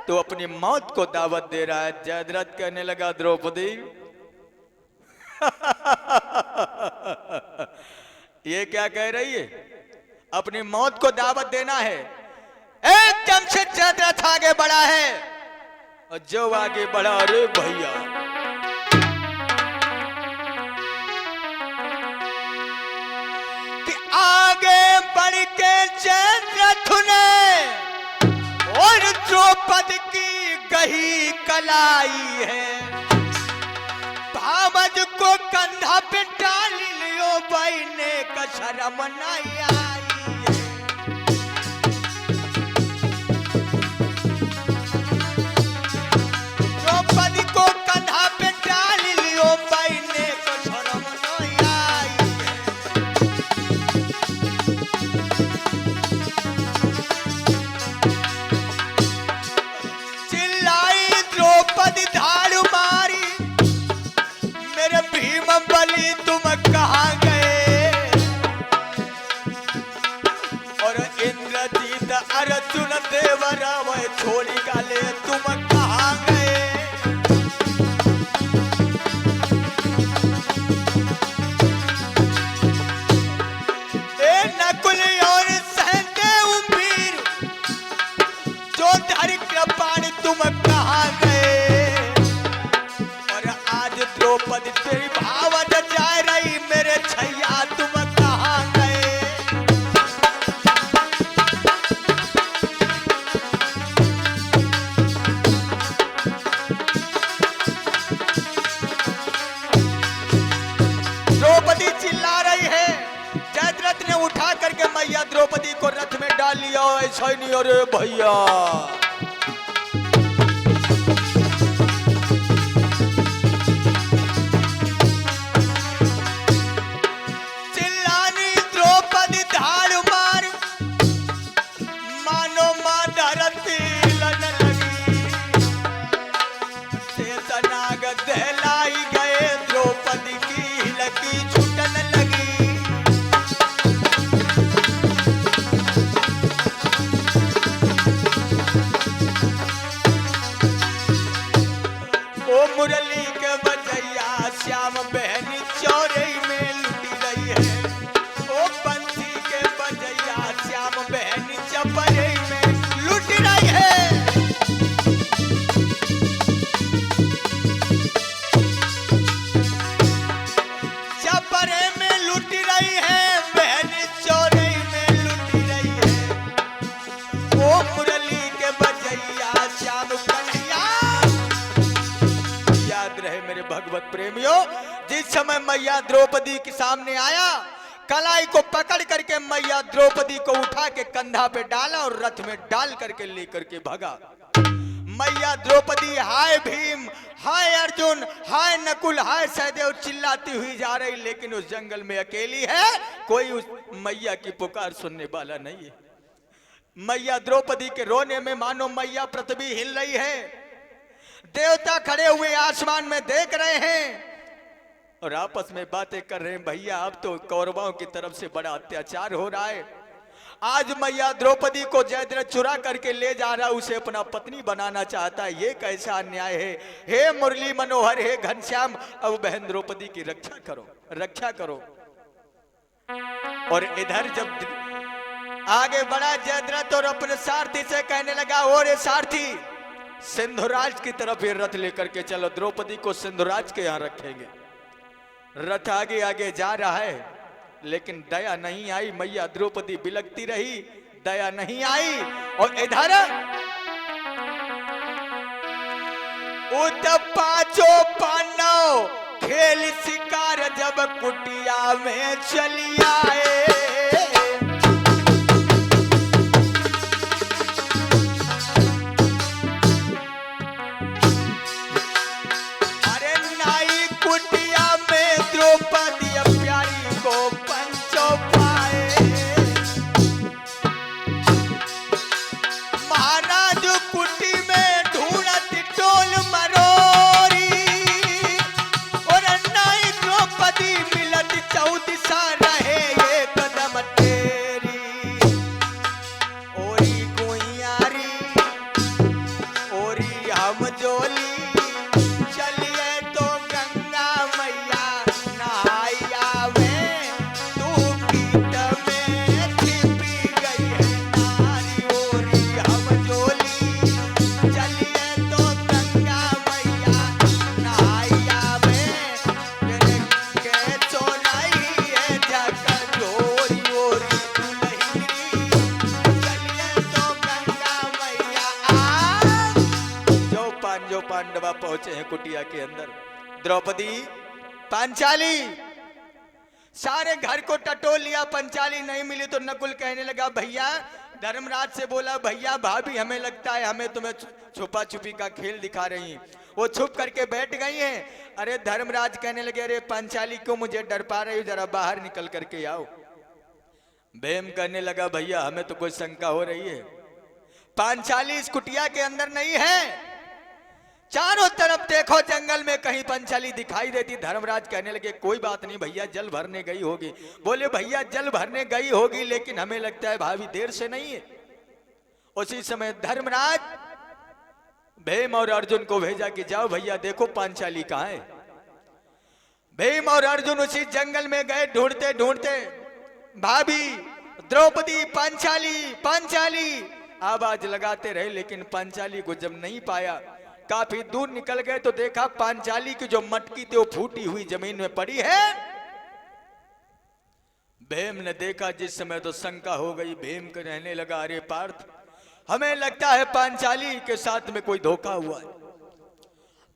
तो अपनी मौत को दावत दे रहा है। जयद्रथ कहने लगा द्रौपदी ये क्या कह रही है? अपनी मौत को दावत देना है। एकदम से जयद्रथ आगे बढ़ा है और जो आगे बढ़ा, अरे भैया कि आगे बढ़ के जयद्रथ ने और द्रौपदी की गही कलाई है, भावज को कंधा पे डाल लियो, बहने का शर्म नहीं आई है। द्रौपदी को कंधा पे डाल लियो, बहने का शर्म नहीं आई है। चिल्लाई द्रौपदी धाड़ मारी, मेरे भीम बलि तुम कहाँ गए? और इंद्रजीत अर्जुन देवरा वह छोड़ी गाले तुम कहाँ गए? ए नकुल और सहदेव वीर जो धर कृपाण तुम कहाँ गए? और आज द्रौपदी तेरी भावज जा रही, मेरे छैया तुम कहाँ गए? द्रौपदी चिल्ला रही है। जयद्रथ ने उठा करके मैया द्रौपदी को रथ में डाल लिया। ऐसा ही नहीं, अरे भैया चिल्लानी द्रौपदी धाड़ मार, मानो मां धरती लन लगी, शेषनाग दहलाई गए, द्रौपदी की हिलकी छूटन लगी। ओ मुरली के बजैया श्याम बहनी चौरई में लुटी रही है, ओ बंसी के बजैया श्याम बहनी चपरई में लुट रही है। चपरे में लुट रही है, बहनी चौरई में लुट रही है। ओ मुरली के बजैया श्याम कन्हैया। याद रहे मेरे भगवत प्रेमियों, जिस समय मैया द्रौपदी के सामने आया, कलाई को पकड़ करके मैया द्रौपदी को उठा के कंधा पे डाला और रथ में डाल करके लेकर के भगा। मैया द्रौपदी हाय भीम, हाय अर्जुन, हाय नकुल, हाय सहदेव चिल्लाती हुई जा रही, लेकिन उस जंगल में अकेली है, कोई उस मैया की पुकार सुनने वाला नहीं है। मैया द्रौपदी के रोने में मानो मैया पृथ्वी हिल रही है। देवता खड़े हुए आसमान में देख रहे हैं और आपस में बातें कर रहे हैं, भैया अब तो कौरवों की तरफ से बड़ा अत्याचार हो रहा है। आज मैया द्रौपदी को जयद्रथ चुरा करके ले जा रहा, उसे अपना पत्नी बनाना चाहता है, ये कैसा अन्याय है। हे मुरली मनोहर, हे घनश्याम, अब बहन द्रौपदी की रक्षा करो, रक्षा करो। और इधर जब आगे बढ़ा जयद्रथ और अपने सारथी से कहने लगा, और सारथी सिंधुराज की तरफ ये रथ लेकर के चलो, द्रौपदी को सिंधुराज के यहाँ रखेंगे। रथ आगे आगे जा रहा है, लेकिन दया नहीं आई। मैया द्रौपदी बिलखती रही, दया नहीं आई। और इधर पांचों पांडव खेल शिकार जब कुटिया में चली आए, अरे नाई कुटिया में द्रौपदी प्यारी को पंचों पाए। महाराज कुटी में ढूंढत टोल मरोरी, और नाई द्रौपदी मिलत चौदिशा रहे एक पांचों पांडवा पहुंचे हैं कुटिया के अंदर। द्रौपदी, पांचाली, सारे घर को टटोल लिया, पंचाली नहीं मिली तो नकुल कहने लगा भैया, धर्मराज से बोला भैया भाभी हमें लगता है हमें तुम्हें छुपा छुपी का खेल दिखा रही हैं। वो छुप करके बैठ गई हैं। अरे धर्मराज कहने लगे अरे पंचाली क्यों मुझे डर पा रही हो, जरा बाहर निकल करके आओ। भीम कहने लगा भैया हमें तो कोई शंका हो रही है, पांचाली इस कुटिया के अंदर नहीं है, चारों तरफ देखो जंगल में कहीं पंचाली दिखाई देती। धर्मराज कहने लगे कोई बात नहीं भैया, जल भरने गई होगी। बोले भैया जल भरने गई होगी लेकिन हमें लगता है भाभी देर से नहीं है। उसी समय धर्मराज भीम और अर्जुन को भेजा कि जाओ भैया देखो पांचाली कहाँ है। भीम और अर्जुन उसी जंगल में गए, ढूंढते ढूंढते भाभी, द्रौपदी, पांचाली पांचाली आवाज लगाते रहे, लेकिन पांचाली को जब नहीं पाया, काफी दूर निकल गए तो देखा पांचाली की जो मटकी थी वो फूटी हुई जमीन में पड़ी है। भीम ने देखा, जिस समय तो शंका हो गई। भीम को रहने लगा अरे पार्थ हमें लगता है पांचाली के साथ में कोई धोखा हुआ है।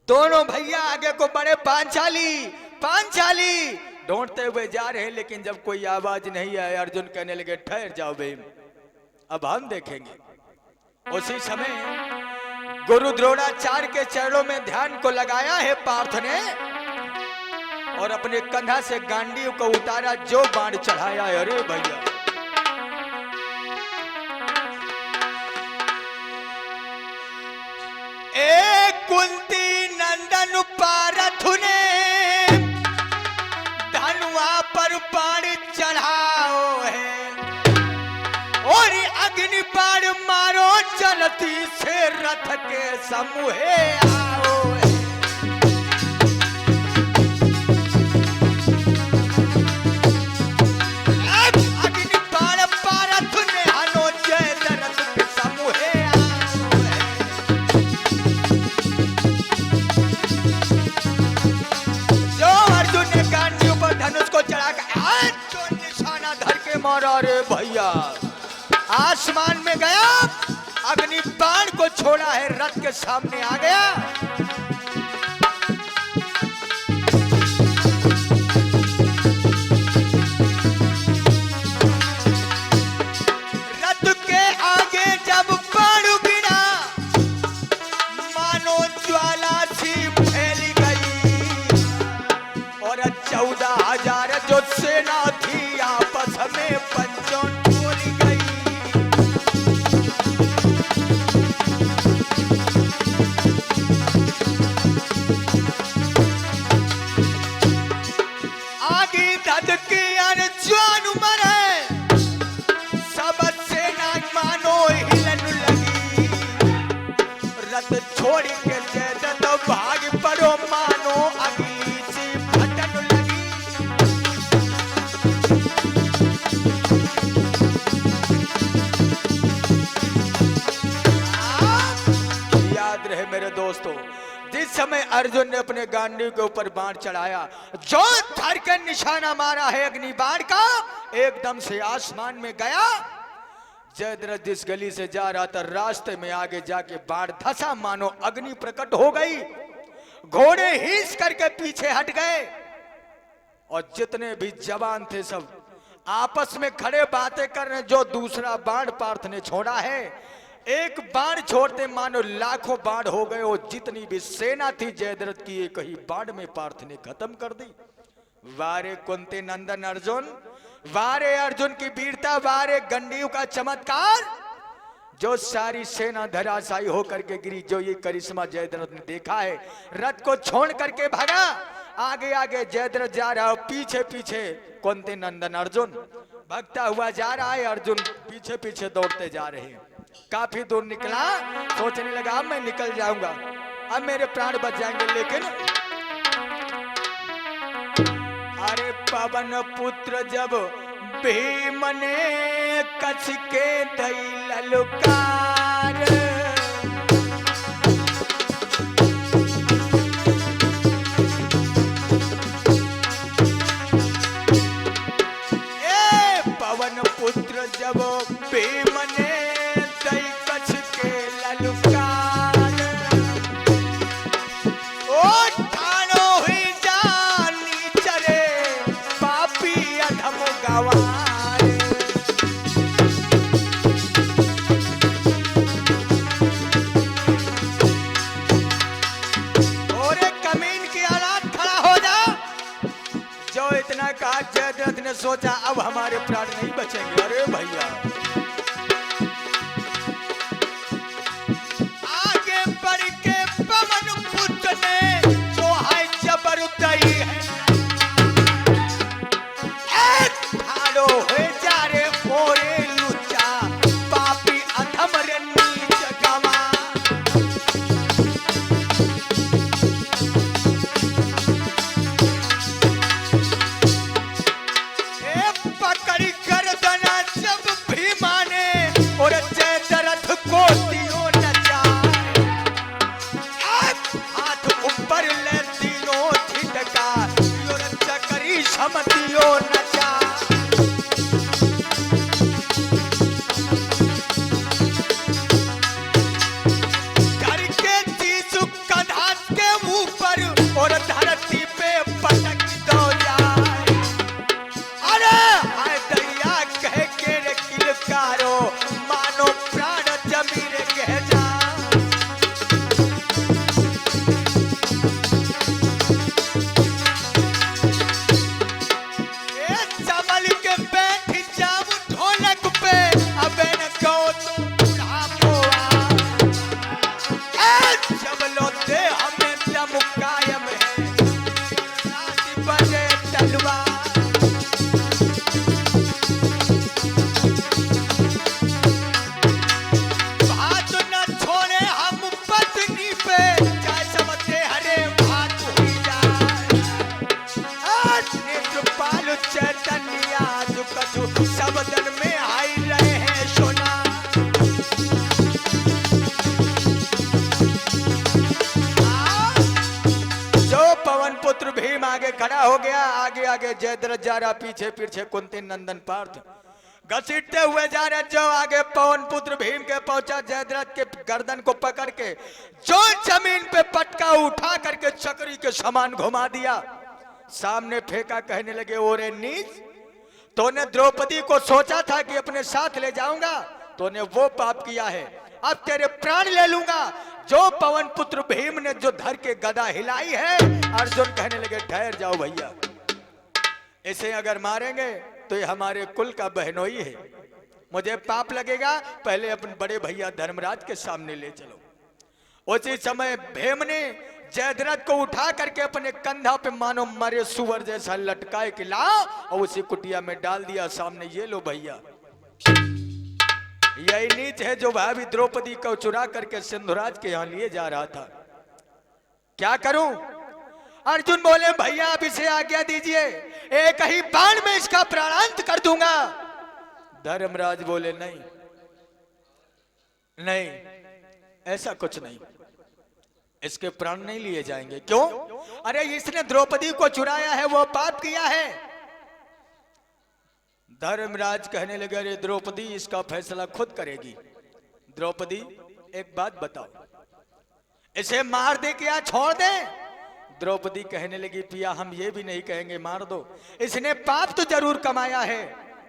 दोनों भैया आगे को बढ़े, पांचाली पांचाली ढूंढते हुए जा रहे हैं, लेकिन जब कोई आवाज नहीं आया अर्जुन कहने लगे ठहर जाओ भीम, अब हम देखेंगे। उसी समय गुरु द्रोणाचार्य के चरणों में ध्यान को लगाया है पार्थ ने और अपने कंधा से गांडीव को उतारा, जो बाण चढ़ाया है। अरे भैया एक कुंती नंदन पारथ ने धनुआ पर बाण चढ़ाओ है और अग्नि बाण मारो चलती से रथ के समूहे आओ। अग्नि बाण पारथ ने हनो जय रथ के समूहे आओ। जो अर्जुन ने गांडियों पर धनुष को चढ़ाकर जो निशाना धर के मारा, रे भैया आसमान में गया, अग्नि बाण को छोड़ा है, रथ के सामने आ गया। रथ के आगे जब बाण गिरा, मानो ज्वाला सी फैल गई और 14,000 जो सेना थी आपस में पंचों टूट गई। ज्वान मरे सब सेना मानो हिलन लगी, रथ छोड़ के जयद्रथ भाग पड़ो मानो अग्नि सी फटन लगी। याद रहे मेरे दोस्तों, जिस समय अर्जुन ने अपने गांडीव के ऊपर बाण चढ़ाया, जो धर के निशाना मारा है अग्नि बाण का, एकदम से आसमान में गया। जयद्रथ जिस गली से जा रहा था, रास्ते में आगे जाके बाण धसा, मानो अग्नि प्रकट हो गई। घोड़े हिस करके पीछे हट गए और जितने भी जवान थे सब आपस में खड़े बातें कर रहे। जो दूसरा बाण पार्थ ने छोड़ा है, एक बाण छोड़ते मानो लाखों बाण हो गए। और जितनी भी सेना थी जयद्रथ की, एक ही बाण में पार्थ ने खत्म कर दी। वारे कुंती नंदन अर्जुन, वारे अर्जुन की वीरता, वारे गंडीव का चमत्कार। जो सारी सेना धराशायी होकर के गिरी, जो ये करिश्मा जयद्रथ ने देखा है। रथ को छोड़ करके भागा, आगे आगे जयद्रथ जा रहा है, पीछे पीछे कुंती नंदन अर्जुन भागता हुआ जा रहा है। अर्जुन पीछे पीछे दौड़ते जा रहे हैं। काफी दूर निकला, सोचने लगा अब मैं निकल जाऊंगा, अब मेरे प्राण बच जाएंगे। लेकिन अरे पवन पुत्र जब भीम ने कस के दई ललकार, पवन पुत्र जब भीम ने दई कस के ललकार, सोचा अब हमारे प्राण नहीं बचेंगे। अरे भैया आगे बढ़ के पवन पुत्र ने जो है जबर उतरी है, ठाड़ो हो जा रे मोरे लुच्चा पापी अधम रे नीच गवा। पकड़ी गर्दना जब भीमा ने और जयद्रथ को दियो नचाए, हाथ ऊपर ले तीनों झिटका और चकरी समतियो नचाए। करके जीसु कन्हा के ऊपर और धरती पे पटक दो जाए। अरे हाय दैया कह के रे किलकारो मानो प्राण जमीन कह जा। ए चमल के बैठ जाऊं ढोलक पे अब न को तो बुढ़ापो आ। चमलो दे हमें दम कायम है रात बजे तलवार। सबदन में आई रहे हैं सोना। जो पवन पुत्र भीम आगे खड़ा हो गया, आगे आगे जयद्रथ जा रहा, पीछे पीछे कुंती नंदन पार्थ घसीटते हुए जा रहे। जो आगे पवन पुत्र भीम के पहुंचा, जयद्रथ के गर्दन को पकड़ के जो जमीन पे पटका उठा करके चक्री के समान घुमा दिया, सामने फेंका, कहने लगे ओरे नीच, तूने द्रौपदी को सोचा था कि अपने साथ ले जाऊंगा, तूने वो पाप किया है, अब तेरे प्राण ले लूंगा। जो पवन पुत्र भीम ने जो धर के गदा हिलाई है, अर्जुन कहने लगे ठहर जाओ भैया, इसे अगर मारेंगे तो ये हमारे कुल का बहनोई है, मुझे पाप लगेगा, पहले अपने बड़े भैया धर्मराज के सामने ले चलो। उसी समय भीम ने जयद्रथ को उठा करके अपने कंधा पे मानो मरे सुअर जैसा लटकाए के ला और उसी कुटिया में डाल दिया। सामने ये लो भैया, यही नीच है जो भाभी द्रौपदी को चुरा करके सिंधुराज के यहाँ लिए जा रहा था। क्या करूं? अर्जुन बोले भैया आप इसे आज्ञा दीजिए, एक ही बाण में इसका प्राणांत कर दूंगा। धर्मराज बोले नहीं नहीं, ऐसा कुछ नहीं, इसके प्राण नहीं लिए जाएंगे। क्यों? अरे इसने द्रौपदी को चुराया है, वो पाप किया है। धर्मराज कहने लगे अरे द्रौपदी इसका फैसला खुद करेगी। द्रौपदी एक बात बताओ, इसे मार दे क्या छोड़ दे? द्रौपदी कहने लगी पिया हम ये भी नहीं कहेंगे मार दो, इसने पाप तो जरूर कमाया है,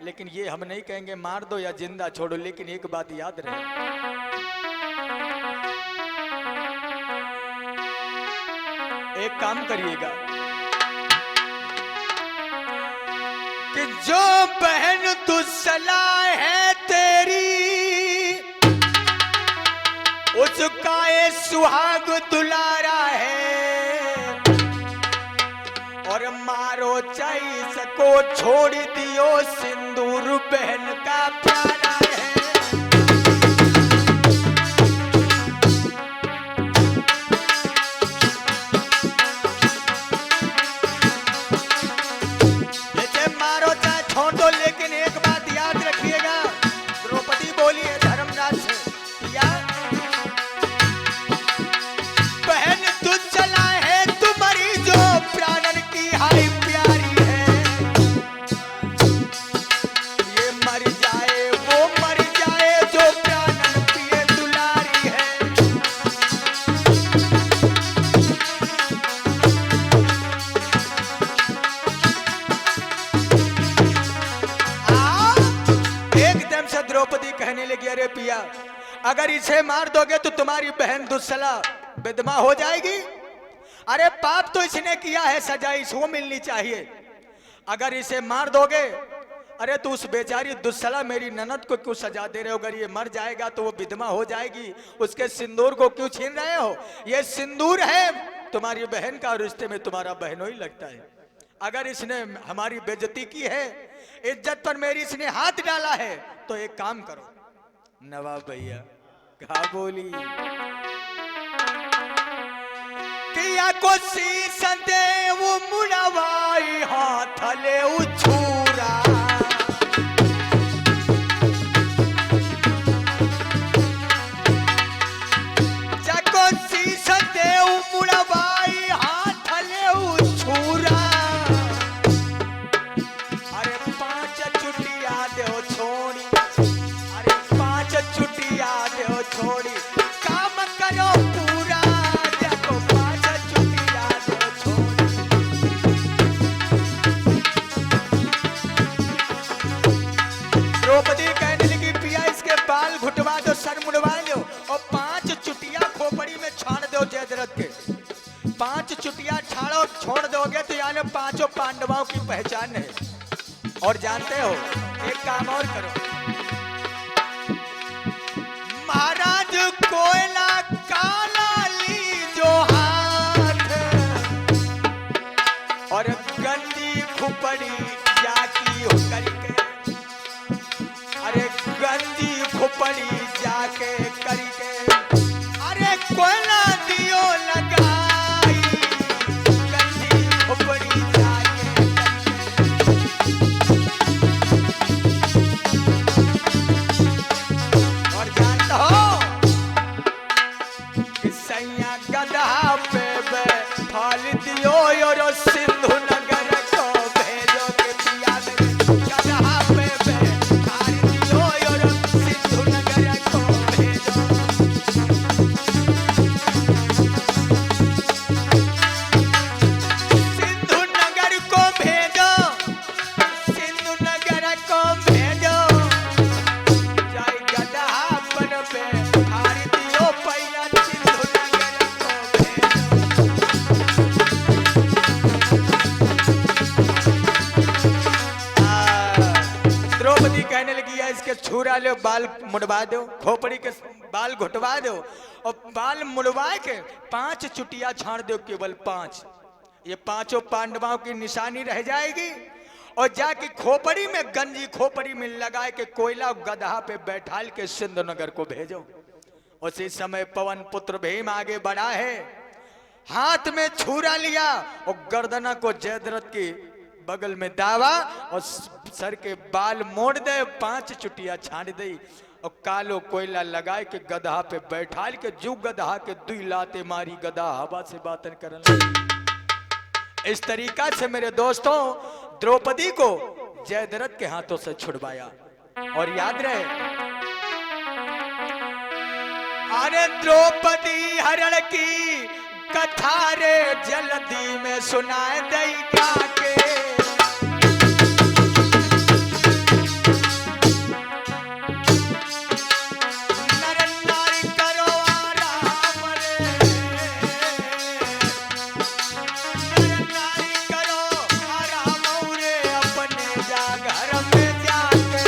लेकिन ये हम नहीं कहेंगे मार दो या जिंदा छोड़ो। लेकिन एक बात याद रहे, एक काम करिएगा कि जो बहन तू सलाह है तेरी, उसका ये सुहाग दुलारा है, और मारो चाहे सको छोड़ दियो सिंदूर बहन का प्यारा है। अगर इसे मार दोगे तो तुम्हारी बहन दुस्सला विधवा हो जाएगी। अरे पाप तो इसने किया है, सजा इसको मिलनी चाहिए। अगर इसे मार दोगे अरे तो उस बेचारी दुस्सला मेरी ननद को क्यों सजा दे रहे हो? अगर ये मर जाएगा तो वो विधवा हो जाएगी, उसके सिंदूर को क्यों छीन रहे हो? ये सिंदूर है तुम्हारी बहन का, रिश्ते में तुम्हारा बहनोई लगता है। अगर इसने हमारी बेइज्जती की है, इज्जत पर मेरी इसने हाथ डाला है, तो एक काम करो नवाब भैया, कहा बोली किया को शीश दे वो मुड़वाई हाथ ले उछूरा, जाको शीश दे वो मुड़वाई हाथ ले उछूरा। अरे 5 चुटिया दो छोड़ी, अरे 5 चुटिया दो छोड़ी, काम करो पूरा, देखो 5 चुटिया दो छोड़ी। द्रौपदी कहने लगी पिया इसके बाल घुटवा दो, सर मुड़वा लो और 5 चुटिया खोपड़ी में छाड़ दो जयद्रथ के। 5 चुटिया छाड़ो, छोड़ दोगे तो यानी 5 पांडवों की पहचान है। और जानते हो एक काम और करो, महाराज कोयला काला लीजो हाथ और गंदी खुपड़ी जाकी हो करके, अरे गंदी खुपड़ी जाके करके, अरे कोयला दियो लगाई गंदी खुपड़ी जाके करके। और जानता हो कि सैया गधा पे बैठाल दियो और सिंधु नगर को भेजो के पिया दे, गधा पे बैठाल दियो और सिंधु नगर को भेजो। सिंधु नगर को भेजो, सिंधु नगर को भेजो, जाई गधा पर बैठाल दियो पहला सिंधु नगर को भेजो। द्रौपदी कहने लगी है इसके छुरा लो, बाल मुड़वा दो, खोपड़ी के बाल घुटवा दो और बाल मुड़वा के 5 चुटिया छाड़ दो, केवल 5। ये 5 पांडवों की निशानी रह जाएगी। और जाके खोपड़ी में, गंजी खोपड़ी में लगा के कोयला गधा पे बैठाल के सिंधु नगर को भेजो। उसी समय पवन पुत्र भीम आगे बढ़ा है, हाथ में छुरा लिया और गर्दना को जयद्रथ की बगल में दावा और सर के बाल मोड़ दे, 5 चुटिया छाड़ दे और कालो कोयला लगाए के गधा पे बैठाल के जू गधा के 2 लाते मारी, गधा हवा से बातन करने लगा। इस तरीका से मेरे दोस्तों द्रौपदी को जयद्रथ के हाथों से छुड़वाया। और याद रहे, अरे द्रौपदी हरण की कथा रे जल्दी में सुनाए दई का के, नर नारी करो आराम रे, नर नारी करो आराम रे, अपने जा घर में जाके।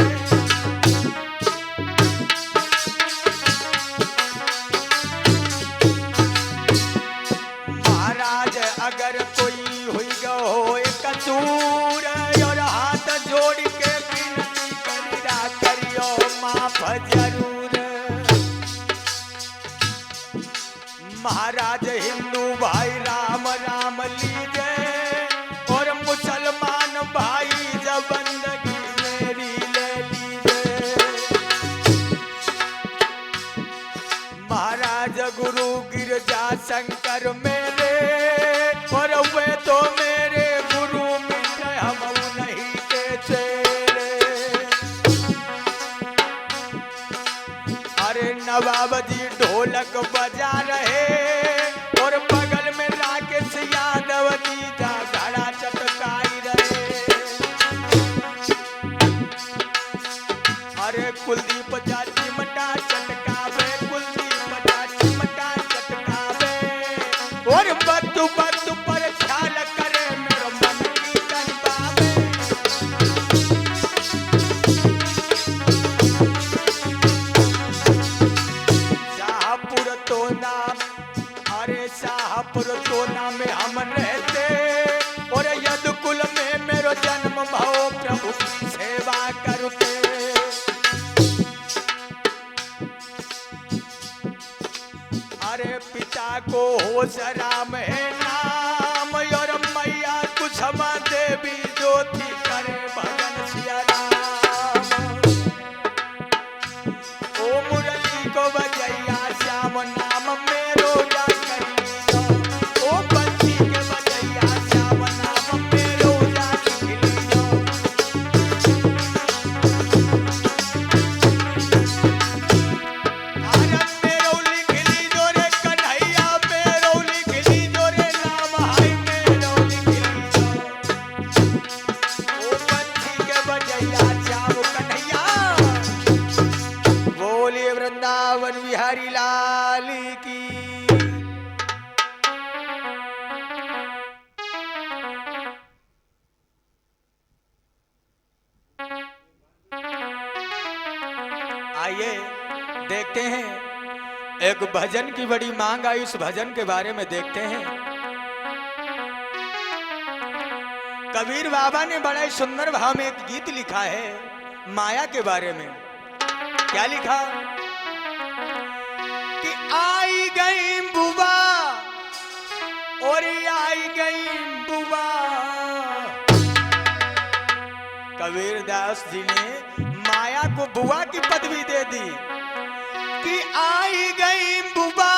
महाराज अगर कोई हुई गो कसूर और हाथ जोड़ के विनती करिया करियो माफ जरूर। महाराज हिंदू भाई राम राम लीजे और मुसलमान भाई जब बंदगी मेरी ले लीजे। महाराज गुरु गिरजा शंकर मेरे और वे तो मेरे गुरु मित्र, हम नहीं के चेले। अरे नवाब जी ढोलक बजा रहे और बगल में राकेश यादव जी का घड़ा चटकाई रहे। अरे कुलदीप जा चिमटा चटकावे, कुलदीप जा चिमटा चटकावे और बत्तू बत्तू पर ख्याल करे मेरो मन की कनबावे। रामपुर सोना में हम रहते और यदुकुल में मेरो जन्म भव प्रभु सेवा करते। अरे पिता को होश राम है नाम और मैया कुसुमा देवी ज्योति करे भजन सिया राम। ओ मुरली को बजैया श्याम नाम मेरो जा करी ओ बंसी के बजैया श्याम नाम मेरो जा वृंदावन बिहारी लाल की। आइए देखते हैं, एक भजन की बड़ी मांग आई, उस भजन के बारे में देखते हैं। कबीर बाबा ने बड़ा ही सुंदर भाव में एक गीत लिखा है माया के बारे में। क्या लिखा कि आई गई बुआ और आई गई बुआ। कबीर दास जी ने माया को बुआ की पदवी दे दी कि आई गई बुआ